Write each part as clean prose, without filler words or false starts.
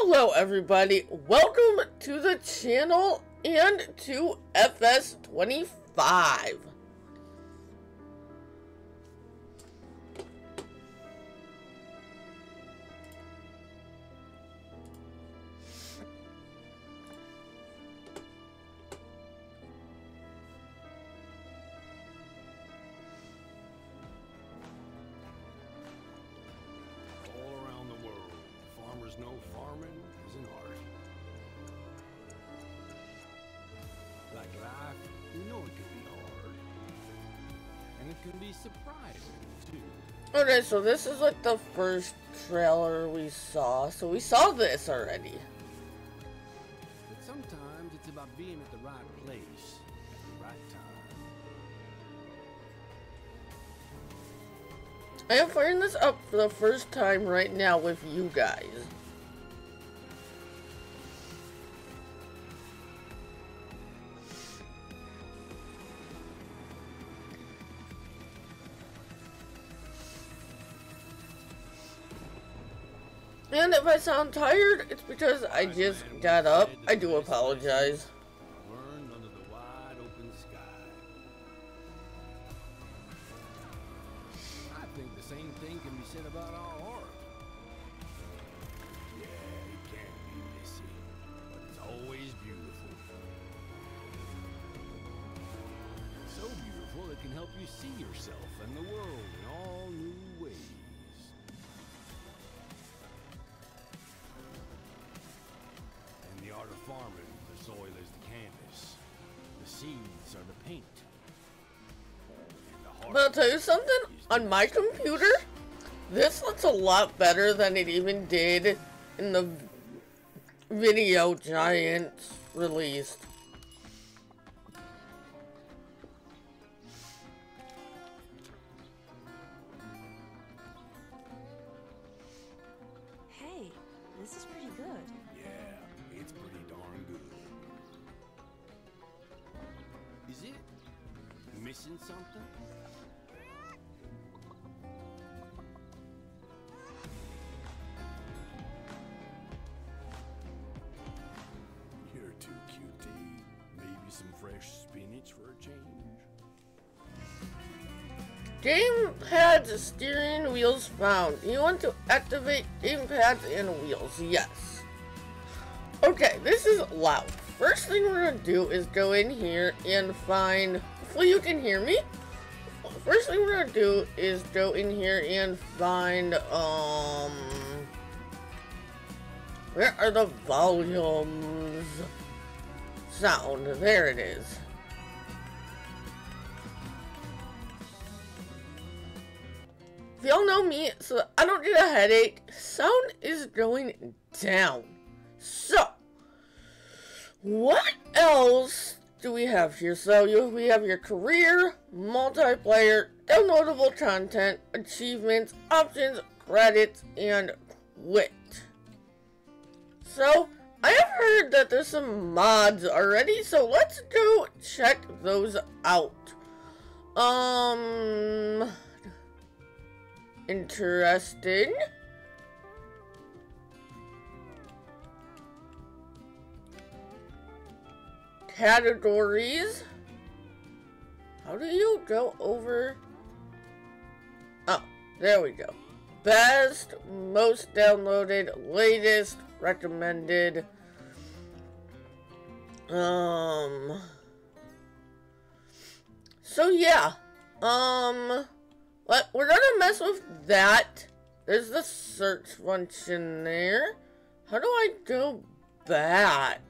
Hello everybody, welcome to the channel and to FS25. No farming is an art. Like life, we know it can be hard. And it can be surprising, too. Okay, so this is like the first trailer we saw. So we saw this already. But sometimes it's about being at the right place at the right time. I am firing this up for the first time right now with you guys. And if I sound tired, it's because I just got up. I do apologize. Learned under the wide open sky. I think the same thing can be said about our art. Yeah, it can be messy, but it's always beautiful. So beautiful it can help you see yourself and the world in all new ways. In the art of farming, the soil is the canvas, the seeds are the paint. But I'll tell you something, on my computer, this looks a lot better than it even did in the video Giants released. Hey, this is pretty good. Yeah, it's pretty darn good. Is it missing something? You're too cute to eat. Maybe some fresh spinach for a change. Gamepad steering wheels found. You want to activate gamepads and wheels. Yes. Okay, this is loud. First thing we're gonna do is go in here and find, hopefully you can hear me. First thing we're gonna do is go in here and find, where are the volumes? Sound, there it is. If y'all know me, so I don't get a headache, sound is going down. So, what else do we have here? So we have your career, multiplayer, downloadable content, achievements, options, credits, and quit. So, I have heard that there's some mods already, so let's go check those out. Interesting. Categories. How do you go over? Oh, there we go. Best, most downloaded, latest, recommended. So yeah. We're gonna mess with that. There's the search function there. How do I go back?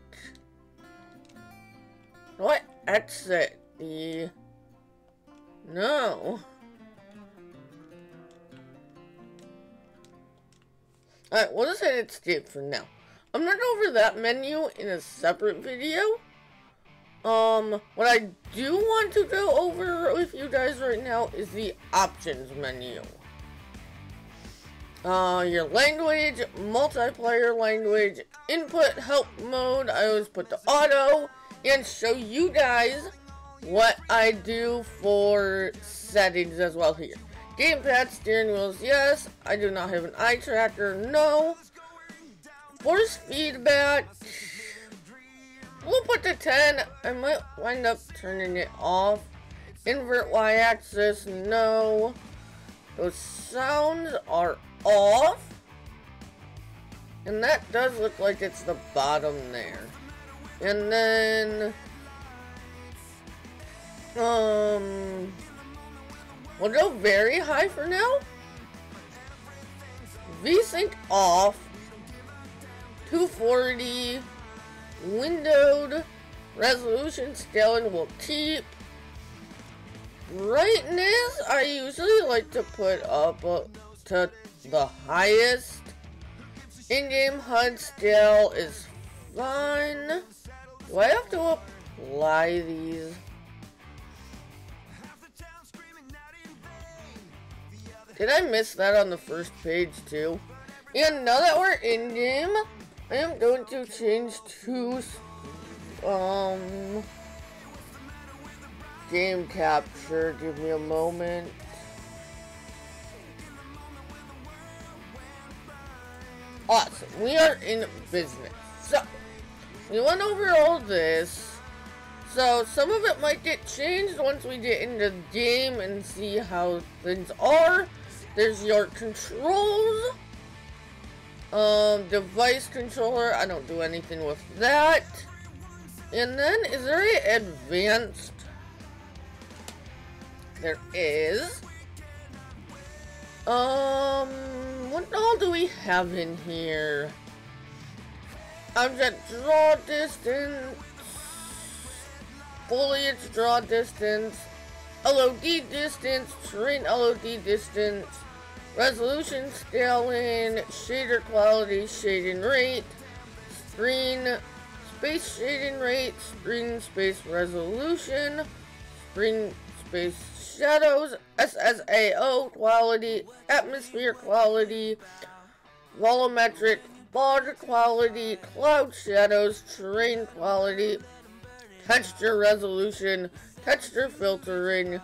Do I exit the... No. Alright, we'll just hit escape for now. I'm gonna go over that menu in a separate video. What I do want to go over with you guys right now is the options menu. Your language, multiplayer language, input help mode, I always put the auto, and show you guys what I do for settings as well here. Gamepad, steering wheels, yes. I do not have an eye tracker, no. Force feedback. We'll put to 10. I might wind up turning it off. Invert y-axis, no. Those sounds are off. And that does look like it's the bottom there. And then we'll go very high for now. VSync off. 240. Windowed. Resolution scaling will keep. Brightness, I usually like to put up to the highest. In-game HUD scale is fine. Do I have to apply these? Did I miss that on the first page too? And now that we're in-game, I am going to change to game capture. Give me a moment. Awesome. We are in business. So, we went over all this. So, some of it might get changed once we get into the game and see how things are. There's your controls. Device controller. I don't do anything with that. And then, is there an advanced? There is. What all do we have in here? Object draw distance, foliage draw distance, LOD distance, terrain LOD distance, resolution scaling, shader quality, shading rate, screen space shading rate, screen space resolution, screen space shadows, SSAO quality, atmosphere quality, volumetric fog quality, cloud shadows, terrain quality, texture resolution, texture filtering,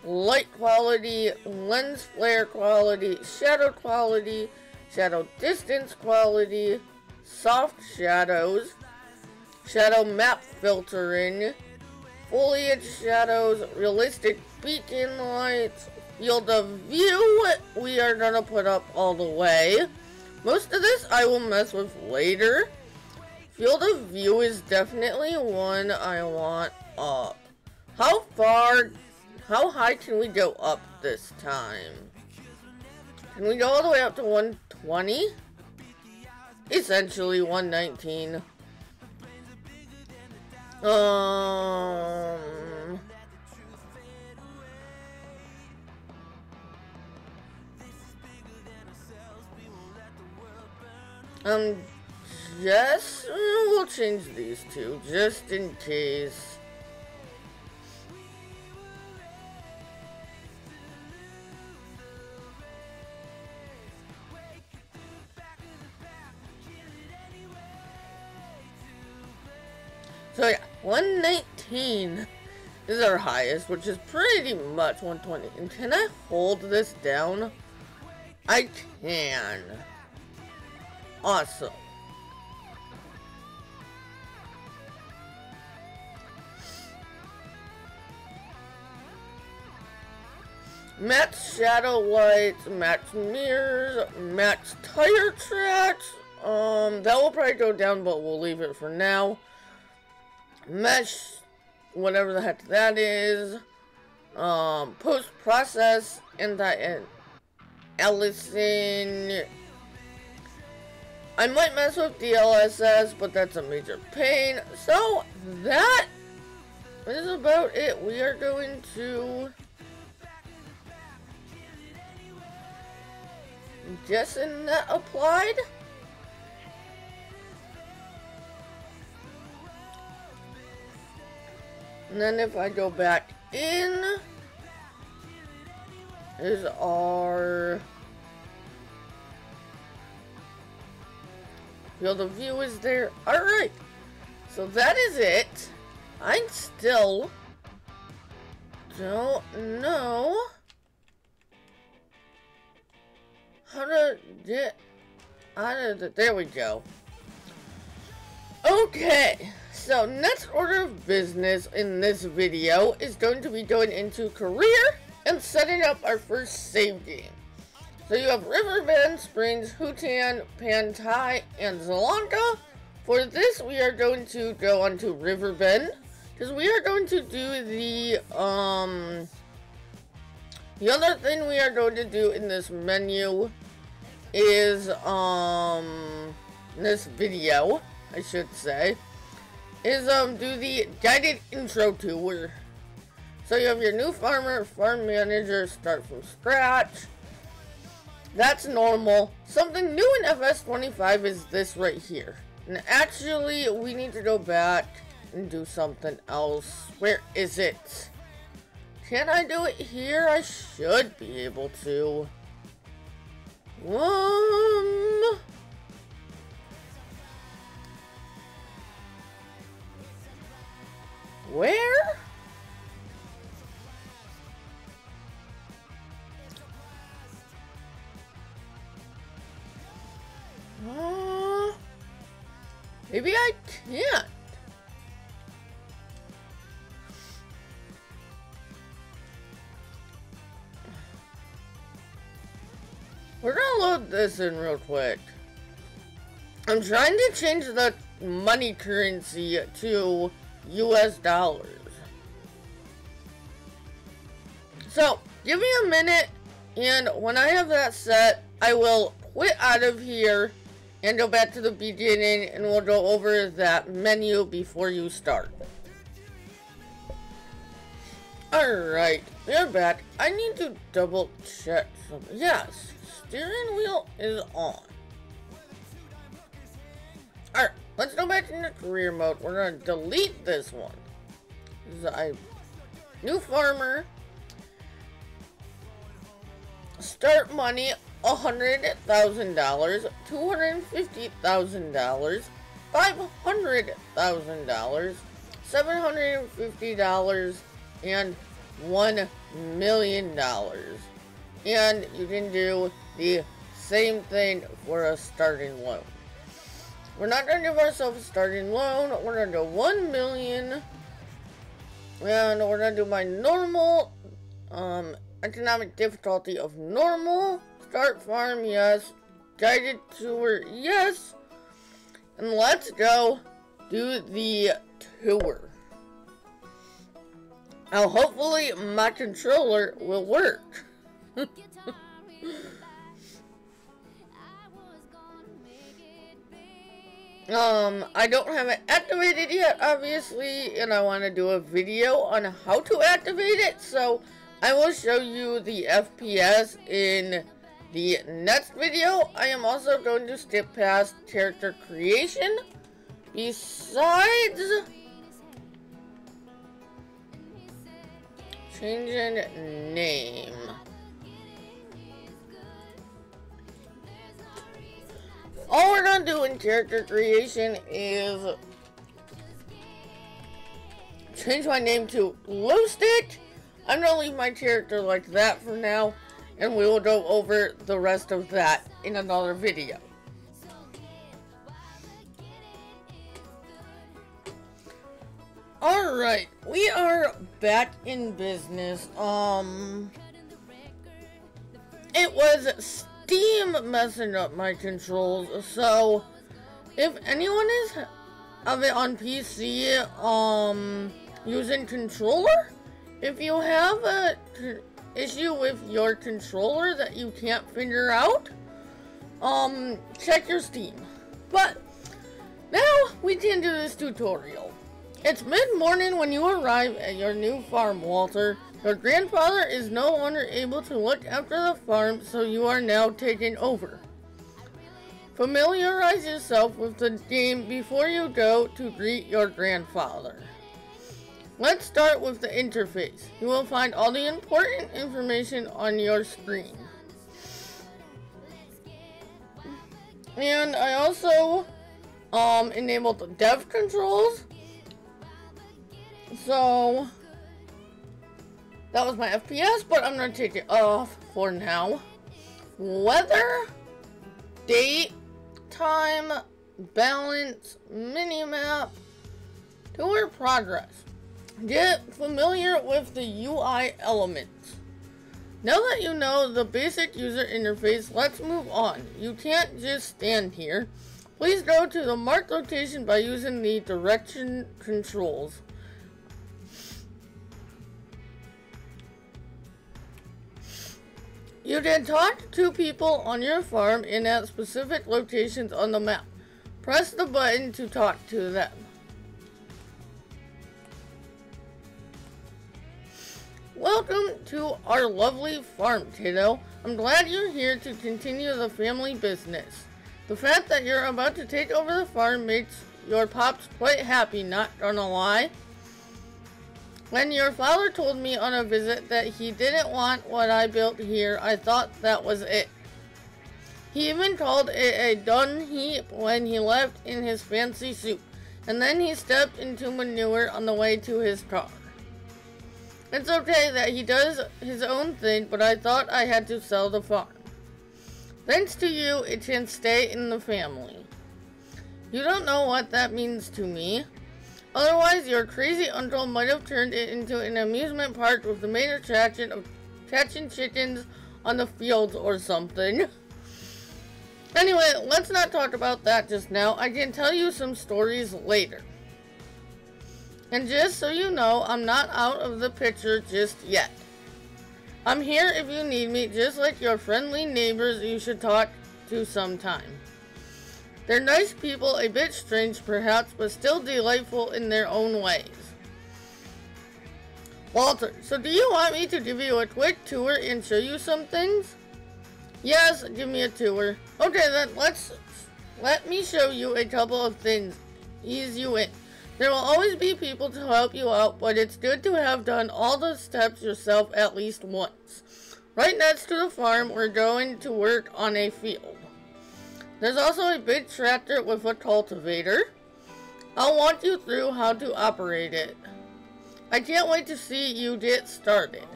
light quality, lens flare quality, shadow quality, shadow distance quality, soft shadows, shadow map filtering, foliage shadows, realistic beacon lights, field of view, we are gonna put up all the way. Most of this I will mess with later. Field of view is definitely one I want up. How high can we go up this time? Can we go all the way up to 120? Essentially 119. We'll change these two, just in case. So yeah, 119 is our highest, which is pretty much 120. And can I hold this down? I can. Awesome. Match shadow lights, match mirrors, match tire tracks. That will probably go down, but we'll leave it for now. Mesh, whatever the heck that is. Post-process, anti-aliasing. I might mess with DLSS, but that's a major pain. So, that is about it. We are going to... guessing that applied? And then if I go back in, is our field of view is there. Alright, so that is it. I still don't know how to get out of the, there we go. Okay, so next order of business in this video is going to be going into career and setting up our first save game. So you have Riverbend, Springs, Hutan, Pantai, and Zelonka. For this, we are going to go onto Riverbend, because we are going to do the other thing we are going to do in this menu is, this video, I should say, is, do the guided intro tour. So you have your new farmer, farm manager, start from scratch. That's normal. Something new in FS25 is this right here. And actually, we need to go back and do something else. Where is it? Can I do it here? I should be able to. Where? Maybe I can't. We're gonna load this in real quick. I'm trying to change the money currency to US dollars. So, give me a minute, and when I have that set, I will quit out of here and go back to the beginning, and we'll go over that menu before you start. Alright, we're back. I need to double check something. Yes, steering wheel is on. Alright, let's go back into career mode. We're going to delete this one. New farmer. Start money, $100,000, $250,000, $500,000, $750, and $1 million. And you can do the same thing for a starting loan. We're not going to give ourselves a starting loan. We're going to do 1 million. And we're going to do my normal, economic difficulty of normal. Start farm, yes. Guided tour, yes. And let's go do the tour. Now, hopefully, my controller will work. I don't have it activated yet, obviously, and I want to do a video on how to activate it, so I will show you the FPS in the next video. I am also going to skip past character creation. Besides changing name. All we're gonna do in character creation is change my name to Glowstick. I'm gonna leave my character like that for now, and we will go over the rest of that in another video. Alright, we are back in business. It was Steam messing up my controls, so if anyone is of it on PC, using controller, if you have a issue with your controller that you can't figure out, check your Steam. But now we can do this tutorial. It's mid-morning when you arrive at your new farm, Walter. Your grandfather is no longer able to look after the farm, so you are now taking over. Familiarize yourself with the game before you go to greet your grandfather. Let's start with the interface. You will find all the important information on your screen. And I also enabled the dev controls. So that was my FPS, but I'm going to take it off for now. Weather, date, time, balance, mini-map, tour progress. Get familiar with the UI elements. Now that you know the basic user interface, let's move on. You can't just stand here. Please go to the marked location by using the direction controls. You can talk to people on your farm and at specific locations on the map. Press the button to talk to them. Welcome to our lovely farm, kiddo. I'm glad you're here to continue the family business. The fact that you're about to take over the farm makes your pops quite happy, not gonna lie. When your father told me on a visit that he didn't want what I built here, I thought that was it. He even called it a dung heap when he left in his fancy suit, and then he stepped into manure on the way to his car. It's okay that he does his own thing, but I thought I had to sell the farm. Thanks to you, it can stay in the family. You don't know what that means to me. Otherwise, your crazy uncle might have turned it into an amusement park with the main attraction of catching chickens on the fields or something. Anyway, let's not talk about that just now. I can tell you some stories later. And just so you know, I'm not out of the picture just yet. I'm here if you need me, just like your friendly neighbors you should talk to sometime. They're nice people, a bit strange perhaps, but still delightful in their own ways. Walter, so do you want me to give you a quick tour and show you some things? Yes, give me a tour. Okay then, let me show you a couple of things. Ease you in. There will always be people to help you out, but it's good to have done all the steps yourself at least once. Right next to the farm, we're going to work on a field. There's also a big tractor with a cultivator. I'll walk you through how to operate it. I can't wait to see you get started.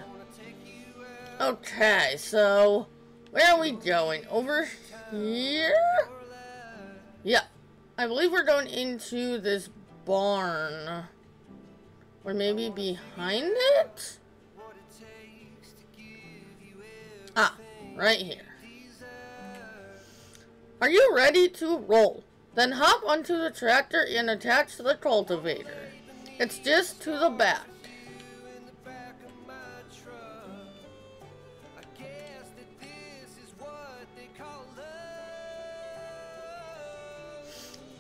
Okay, so where are we going? Over here? Yeah, I believe we're going into this barn, or maybe behind it? Ah, right here. Are you ready to roll? Then hop onto the tractor and attach the cultivator. It's just to the back.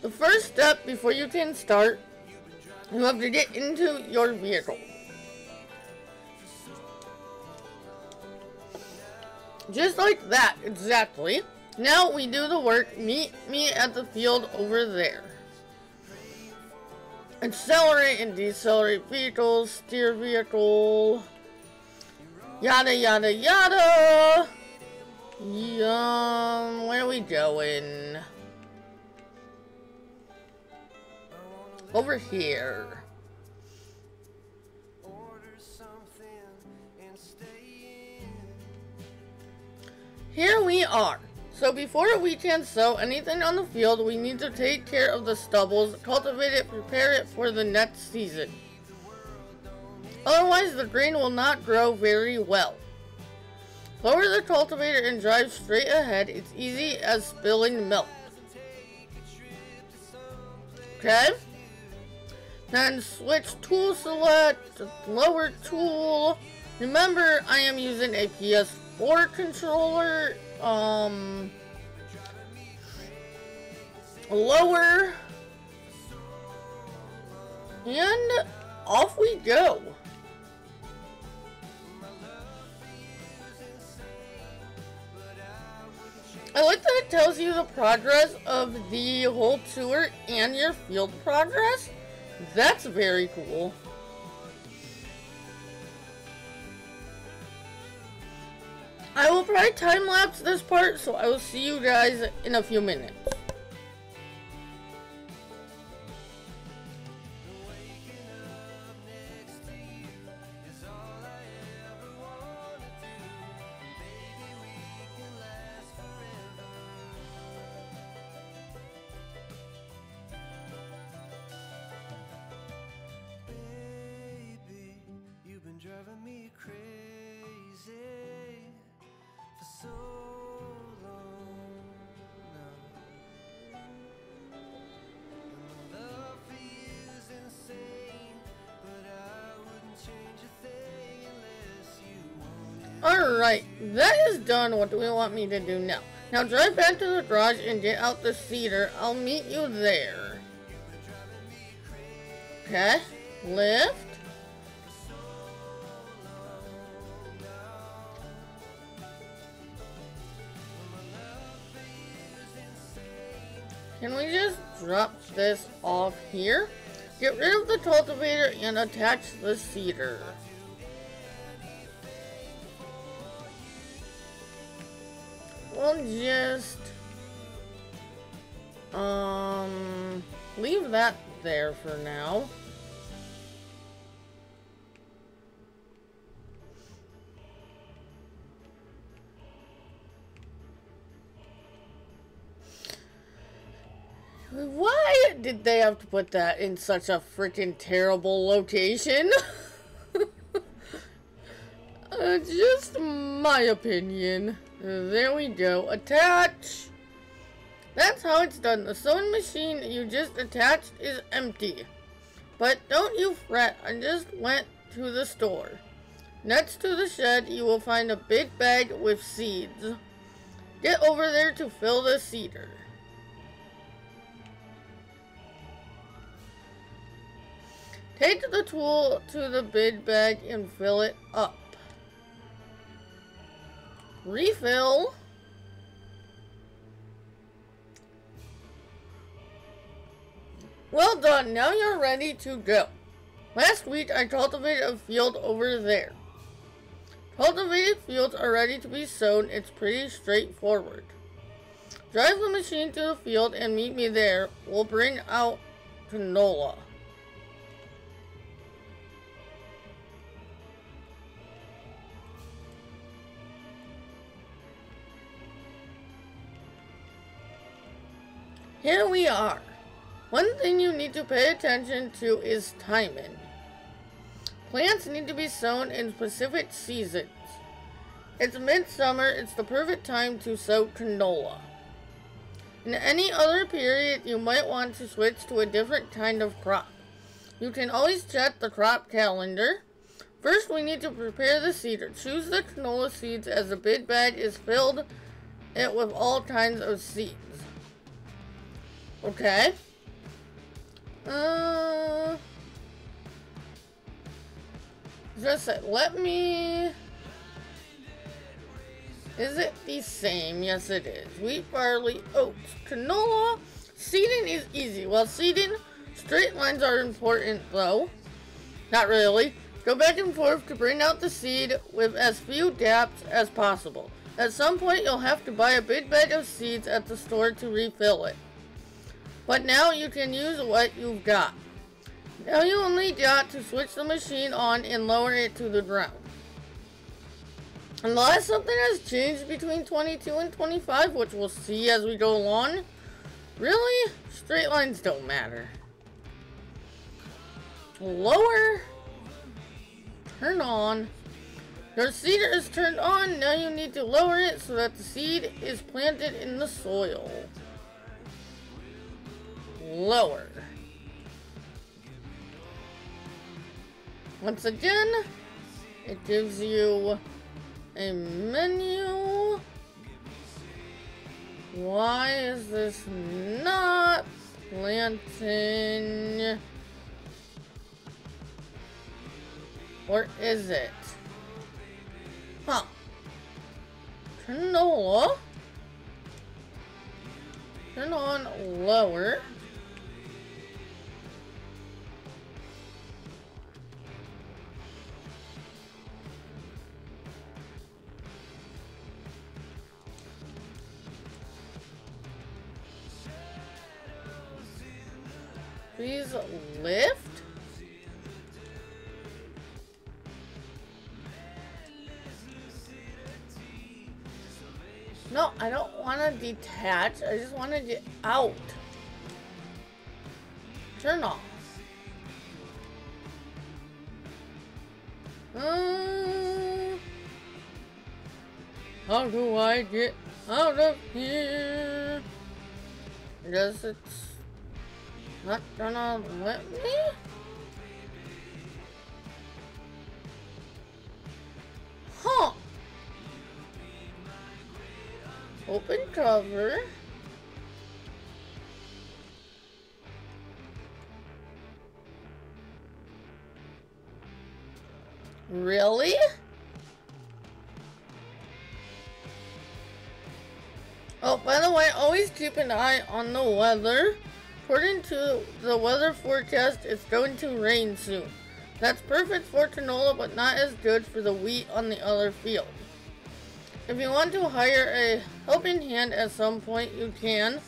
The first step before you can start, you have to get into your vehicle. Just like that, exactly. Now we do the work. Meet me at the field over there. Accelerate and decelerate vehicles, steer vehicle, yada yada yada. Where are we going? Over here. Here we are. So before we can sow anything on the field, we need to take care of the stubbles, cultivate it, prepare it for the next season. Otherwise, the grain will not grow very well. Lower the cultivator and drive straight ahead. It's easy as spilling milk. Okay? Then switch tool select, lower tool. Remember, I am using a PS4 controller. Lower. And off we go. I like that it tells you the progress of the whole tour and your field progress. That's very cool. I will probably time-lapse this part, so I will see you guys in a few minutes. Alright, that is done. What do we want me to do now? Now drive back to the garage and get out the cedar. I'll meet you there. Okay, lift. Can we just drop this off here? Get rid of the cultivator and attach the cedar. We'll just leave that there for now. Why did they have to put that in such a freaking terrible location? Just my opinion. There we go. Attach. That's how it's done. The sewing machine you just attached is empty. But don't you fret. I just went to the store. Next to the shed, you will find a big bag with seeds. Get over there to fill the cedar. Take the tool to the big bag and fill it up. Refill. Well done, now you're ready to go. Last week I cultivated a field over there. Cultivated fields are ready to be sown. It's pretty straightforward. Drive the machine to the field and meet me there. We'll bring out canola. Here we are. One thing you need to pay attention to is timing. Plants need to be sown in specific seasons. It's midsummer, it's the perfect time to sow canola. In any other period, you might want to switch to a different kind of crop. You can always check the crop calendar. First, we need to prepare the cedar. Choose the canola seeds as the big bag is filled it with all kinds of seeds. Okay. Just let me... Is it the same? Yes, it is. Wheat, barley, oats, canola. Seeding is easy. While seeding, straight lines are important, though. Not really. Go back and forth to bring out the seed with as few gaps as possible. At some point, you'll have to buy a big bag of seeds at the store to refill it. But now you can use what you've got. Now you only got to switch the machine on and lower it to the ground. Unless something has changed between 22 and 25, which we'll see as we go along. Really? Straight lines don't matter. Lower. Turn on. Your cedar is turned on. Now you need to lower it so that the seed is planted in the soil. Lower. Once again, it gives you a menu. Why is this not planting? Or is it? Huh. Canola. Turn on lower. Please lift. No, I don't want to detach. I just want to get out. Turn off. How do I get out of here? Does it not gonna let me? Huh. Open cover. Really? Oh, by the way, always keep an eye on the weather. According to the weather forecast, it's going to rain soon. That's perfect for canola, but not as good for the wheat on the other field. If you want to hire a helping hand at some point, you can.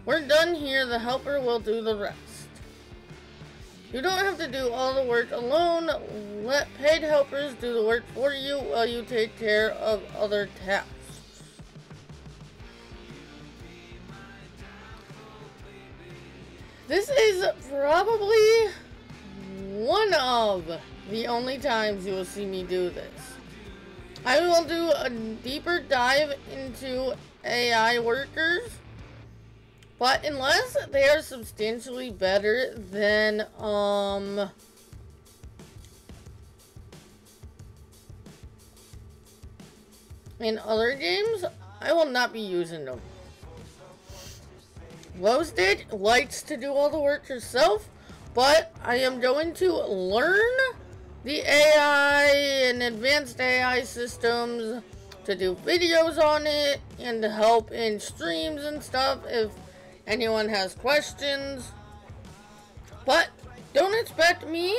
We're done here, the helper will do the rest. You don't have to do all the work alone. Let paid helpers do the work for you while you take care of other tasks. This is probably one of the only times you will see me do this. I will do a deeper dive into AI workers, but unless they are substantially better than in other games, I will not be using them. Roasted likes to do all the work herself, but I am going to learn the AI and advanced AI systems to do videos on it and to help in streams and stuff if anyone has questions. But don't expect me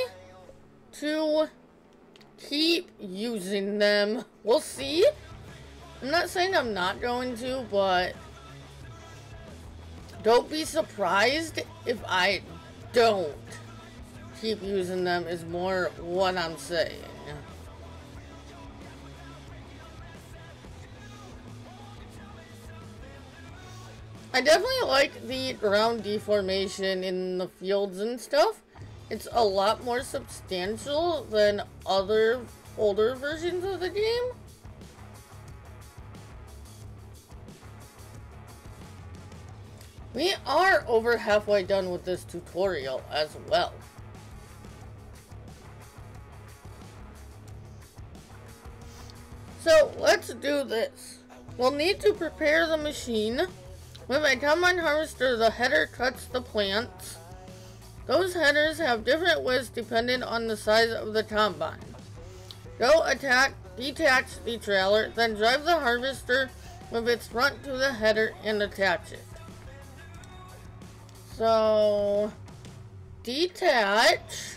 to keep using them. We'll see. I'm not saying I'm not going to, but don't be surprised if I don't keep using them is more what I'm saying. I definitely like the ground deformation in the fields and stuff. It's a lot more substantial than other older versions of the game. We are over halfway done with this tutorial as well. So let's do this. We'll need to prepare the machine. With a combine harvester, the header cuts the plants. Those headers have different widths depending on the size of the combine. Go detach the trailer, then drive the harvester with its front to the header and attach it. So, detach.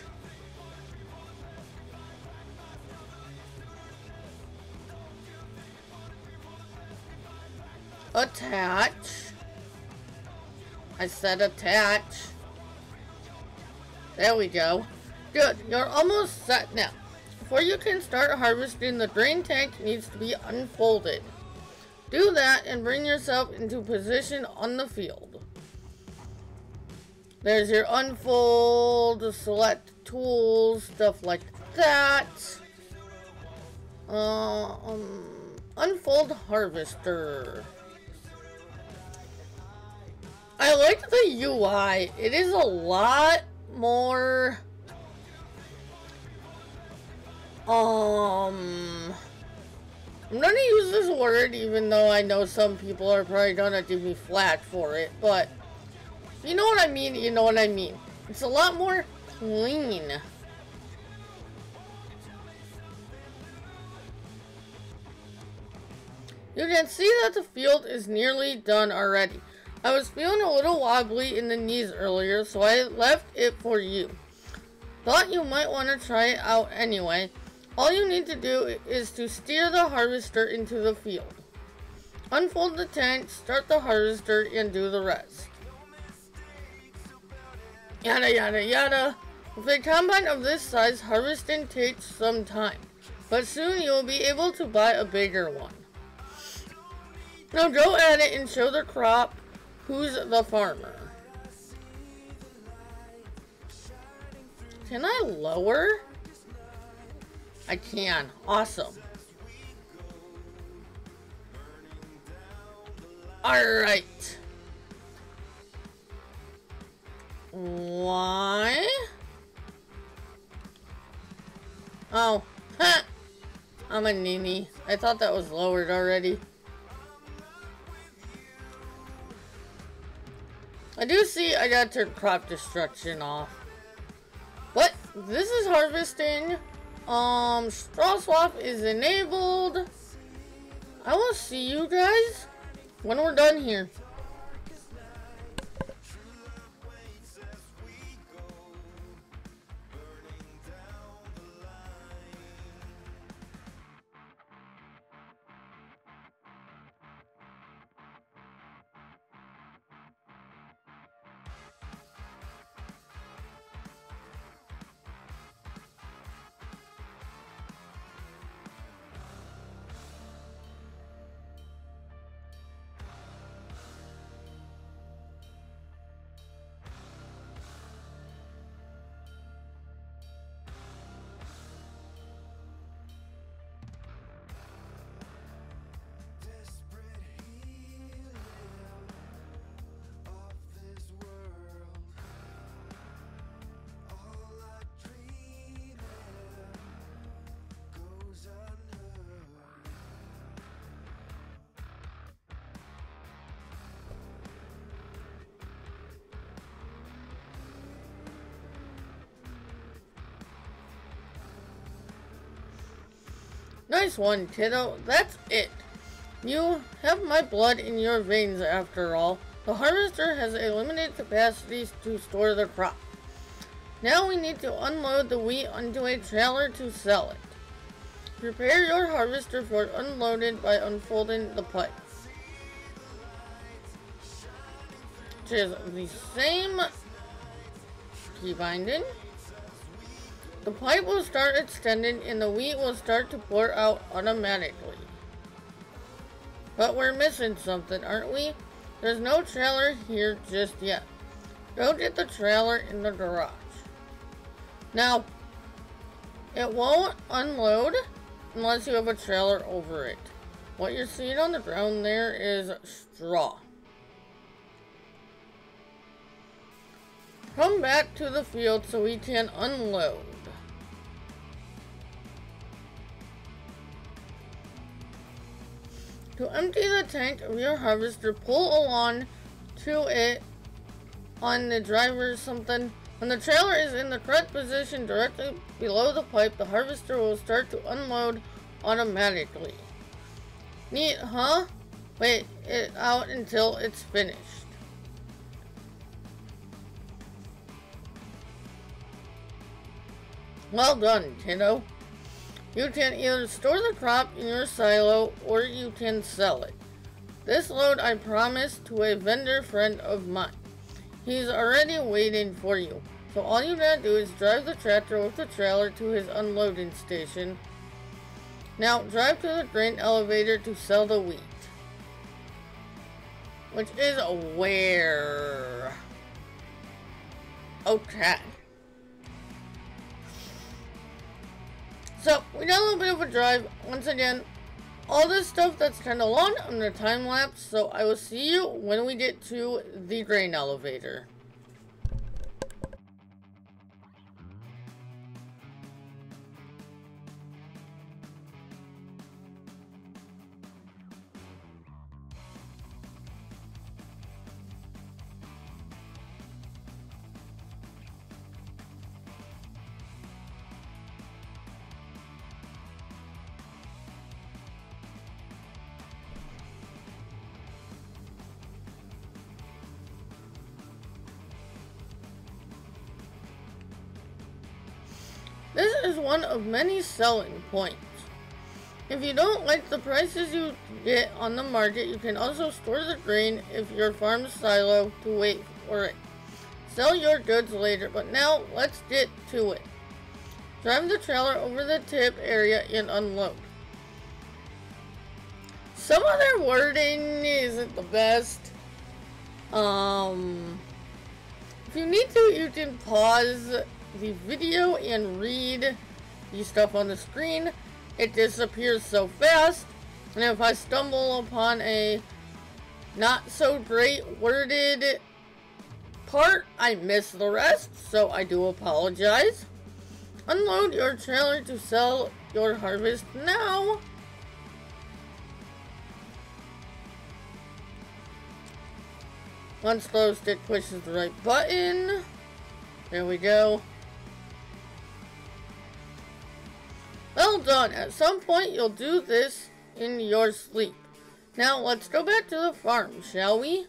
Attach. I said attach. There we go. Good, you're almost set now. Before you can start harvesting, the drain tank needs to be unfolded. Do that and bring yourself into position on the field. There's your unfold, select tools, stuff like that. Unfold harvester. I like the UI. It is a lot more I'm gonna use this word even though I know some people are probably gonna give me flack for it, but you know what I mean, you know what I mean. It's a lot more clean. You can see that the field is nearly done already. I was feeling a little wobbly in the knees earlier, so I left it for you. Thought you might want to try it out anyway. All you need to do is to steer the harvester into the field. Unfold the tank, start the harvester, and do the rest. Yada yada yada. With a combine of this size, harvesting takes some time, but soon you will be able to buy a bigger one. Now go at it and show the crop who's the farmer. Can I lower? I can. Awesome. Alright. Why? Oh. I'm a ninny. I thought that was lowered already. do see I gotta turn crop destruction off. But this is harvesting. Straw swap is enabled. I will see you guys when we're done here. Nice one, kiddo. That's it. You have my blood in your veins after all. The harvester has a limited capacity to store the crop. Now we need to unload the wheat onto a trailer to sell it. Prepare your harvester for unloaded by unfolding the pipe. Which is the same key binding. The pipe will start extending and the wheat will start to pour out automatically. But we're missing something, aren't we? There's no trailer here just yet. Go get the trailer in the garage. Now, it won't unload unless you have a trailer over it. What you're seeing on the ground there is straw. Come back to the field so we can unload. To empty the tank of your harvester, pull along to it on the driver or something. When the trailer is in the correct position directly below the pipe, the harvester will start to unload automatically. Neat, huh? Wait it out until it's finished. Well done, kiddo. You can either store the crop in your silo or you can sell it. This load I promised to a vendor friend of mine. He's already waiting for you. So all you gotta do is drive the tractor with the trailer to his unloading station. Now drive to the grain elevator to sell the wheat. Which is where? Okay. So, we got a little bit of a drive. Once again, all this stuff that's kind of long, I'm going to time lapse. So, I will see you when we get to the grain elevator. This is one of many selling points. If you don't like the prices you get on the market, you can also store the grain if your farm's silo to wait for it. Sell your goods later, but now let's get to it. Drive the trailer over the tip area and unload. Some of their wording isn't the best. If you need to, you can pause the video and read the stuff on the screen. It disappears so fast, and if I stumble upon a not so great worded part, I miss the rest, so I do apologize. Unload your trailer to sell your harvest now. Once slow stick pushes the right button. There we go. Well done. At some point you'll do this in your sleep. Now let's go back to the farm, shall we?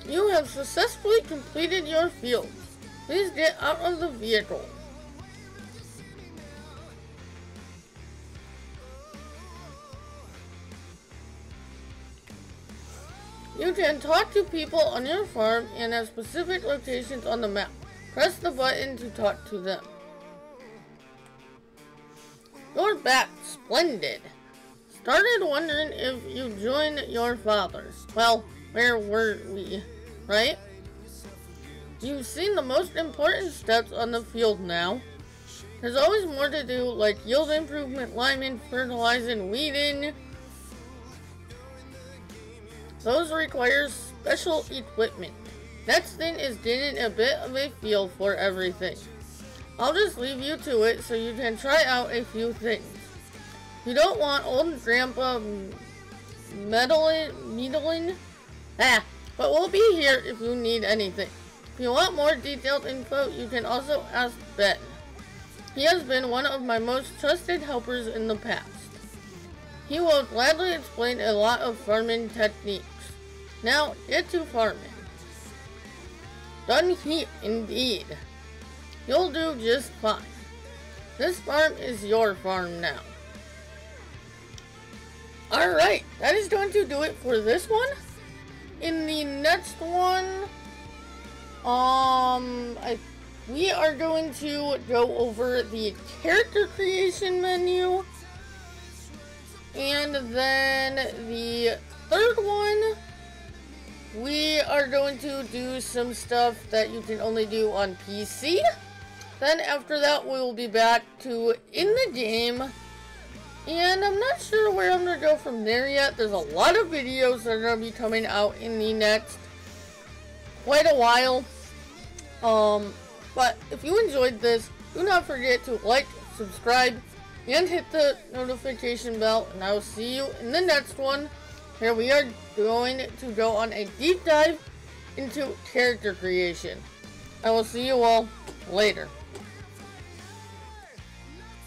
You have successfully completed your field. Please get out of the vehicle. You can talk to people on your farm and at specific locations on the map. Press the button to talk to them. You're back. Splendid. Started wondering if you joined your father. Well, where were we? Right? You've seen the most important steps on the field now. There's always more to do, like yield improvement, liming, fertilizing, weeding. Those require special equipment. Next thing is getting a bit of a feel for everything. I'll just leave you to it so you can try out a few things. You don't want old grandpa meddling. But we'll be here if you need anything. If you want more detailed info, you can also ask Ben. He has been one of my most trusted helpers in the past. He will gladly explain a lot of farming techniques. Now, get to farming. Done heat, indeed. You'll do just fine. This farm is your farm now. Alright, that is going to do it for this one. In the next one, we are going to go over the character creation menu. And then the third one, we are going to do some stuff that you can only do on PC. Then after that, we will be back to in the game. And I'm not sure where I'm going to go from there yet. There's a lot of videos that are going to be coming out in the next quite a while. But if you enjoyed this, do not forget to like, subscribe, and hit the notification bell. And I will see you in the next one, where we are going to go on a deep dive into character creation. I will see you all later.